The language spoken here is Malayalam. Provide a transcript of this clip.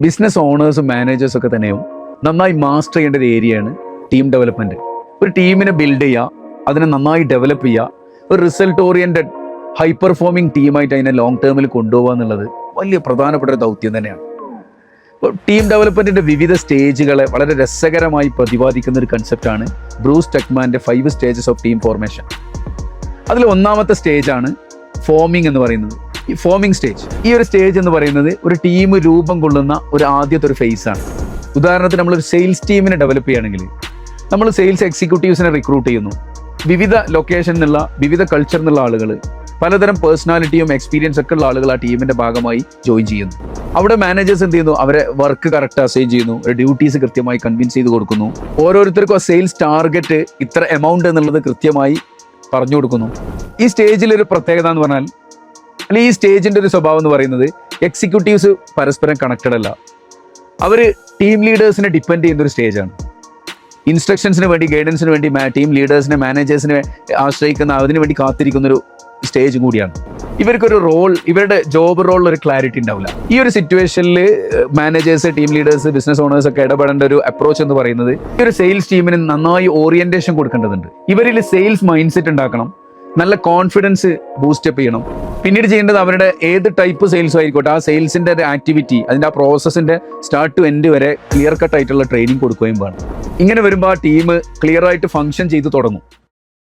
ബിസിനസ് ഓണേഴ്സും മാനേജേഴ്സും ഒക്കെ തന്നെയും നന്നായി മാസ്റ്റർ ചെയ്യേണ്ട ഒരു ഏരിയയാണ് ടീം ഡെവലപ്മെൻറ്റ്. ഒരു ടീമിനെ ബിൽഡ് ചെയ്യുക, അതിനെ നന്നായി ഡെവലപ്പ് ചെയ്യുക, ഒരു റിസൾട്ട് ഓറിയൻറ്റഡ് ഹൈ പെർഫോമിംഗ് ടീമായിട്ട് അതിനെ ലോങ് ടേമിൽ കൊണ്ടുപോകുക എന്നുള്ളത് വലിയ പ്രധാനപ്പെട്ട ഒരു ദൗത്യം തന്നെയാണ്. ഇപ്പോൾ ടീം ഡെവലപ്മെൻറ്റിൻ്റെ വിവിധ സ്റ്റേജുകളെ വളരെ രസകരമായി പ്രതിപാദിക്കുന്ന ഒരു കൺസെപ്റ്റാണ് ബ്രൂസ് ടെക്മാൻ്റെ 5 സ്റ്റേജസ് ഓഫ് ടീം ഫോർമേഷൻ. അതിൽ ഒന്നാമത്തെ സ്റ്റേജാണ് ഫോമിംഗ് എന്ന് പറയുന്നത്. ഈ ഫോമിംഗ് സ്റ്റേജ്, ഈ ഒരു സ്റ്റേജ് എന്ന് പറയുന്നത് ഒരു ടീം രൂപം കൊള്ളുന്ന ഒരു ആദ്യത്തെ ഒരു ഫേസാണ്. ഉദാഹരണത്തിന് നമ്മളൊരു സെയിൽസ് ടീമിനെ ഡെവലപ്പ് ചെയ്യുകയാണെങ്കിൽ നമ്മൾ സെയിൽസ് എക്സിക്യൂട്ടീവ്സിനെ റിക്രൂട്ട് ചെയ്യുന്നു. വിവിധ ലൊക്കേഷൻ എന്നുള്ള വിവിധ കൾച്ചർ എന്നുള്ള ആളുകൾ, പലതരം പേഴ്സണാലിറ്റിയും എക്സ്പീരിയൻസ് ഒക്കെ ഉള്ള ആളുകൾ ആ ടീമിൻ്റെ ഭാഗമായി ജോയിൻ ചെയ്യുന്നു. അവിടെ മാനേജേഴ്സ് എന്ത് ചെയ്യുന്നു? അവരെ വർക്ക് കറക്റ്റ് അസൈൻ ചെയ്യുന്നു, ഡ്യൂട്ടീസ് കൃത്യമായി കൺവിൻസ് ചെയ്ത് കൊടുക്കുന്നു. ഓരോരുത്തർക്കും ആ സെയിൽസ് ടാർഗറ്റ് ഇത്ര എമൗണ്ട് എന്നുള്ളത് കൃത്യമായി പറഞ്ഞു കൊടുക്കുന്നു. ഈ സ്റ്റേജിലൊരു പ്രത്യേകത എന്ന് പറഞ്ഞാൽ, അല്ലെങ്കിൽ ഈ സ്റ്റേജിൻ്റെ ഒരു സ്വഭാവം എന്ന് പറയുന്നത്, എക്സിക്യൂട്ടീവ്സ് പരസ്പരം കണക്റ്റഡ് അല്ല. അവർ ടീം ലീഡേഴ്സിനെ ഡിപ്പെൻഡ് ചെയ്യുന്ന ഒരു സ്റ്റേജാണ്. ഇൻസ്ട്രക്ഷൻസിന് വേണ്ടി, ഗൈഡൻസിന് വേണ്ടി ടീം ലീഡേഴ്സിനെ, മാനേജേഴ്സിനെ ആശ്രയിക്കുന്ന, അതിനു വേണ്ടി കാത്തിരിക്കുന്നൊരു സ്റ്റേജ് കൂടിയാണ്. ഇവർക്കൊരു റോൾ, ഇവരുടെ ജോബ് റോളിൽ ഒരു ക്ലാരിറ്റി ഉണ്ടാവില്ല. ഈ ഒരു സിറ്റുവേഷനിൽ managers, team leaders, business owners ഒക്കെ ഇടപെടേണ്ട ഒരു അപ്രോച്ച് എന്ന് പറയുന്നത്, ഈ ഒരു സെയിൽസ് ടീമിന് നന്നായി ഓറിയന്റേഷൻ കൊടുക്കേണ്ടതുണ്ട്. ഇവരിൽ സെയിൽസ് മൈൻഡ് സെറ്റ് ഉണ്ടാക്കണം, നല്ല കോൺഫിഡൻസ് ബൂസ്റ്റപ്പ് ചെയ്യണം. പിന്നീട് ചെയ്യേണ്ടത് അവരുടെ ഏത് ടൈപ്പ് സെയിൽസ് ആയിക്കോട്ടെ, ആ സെയിൽസിൻ്റെ ഒരു ആക്ടിവിറ്റി, അതിൻ്റെ ആ പ്രോസസ്സിൻ്റെ സ്റ്റാർട്ട് ടു എൻഡ് വരെ ക്ലിയർ കട്ട് ആയിട്ടുള്ള ട്രെയിനിങ് കൊടുക്കുകയും വേണം. ഇങ്ങനെ വരുമ്പോൾ ആ ടീം ക്ലിയർ ആയിട്ട് ഫംഗ്ഷൻ ചെയ്ത് തുടങ്ങും.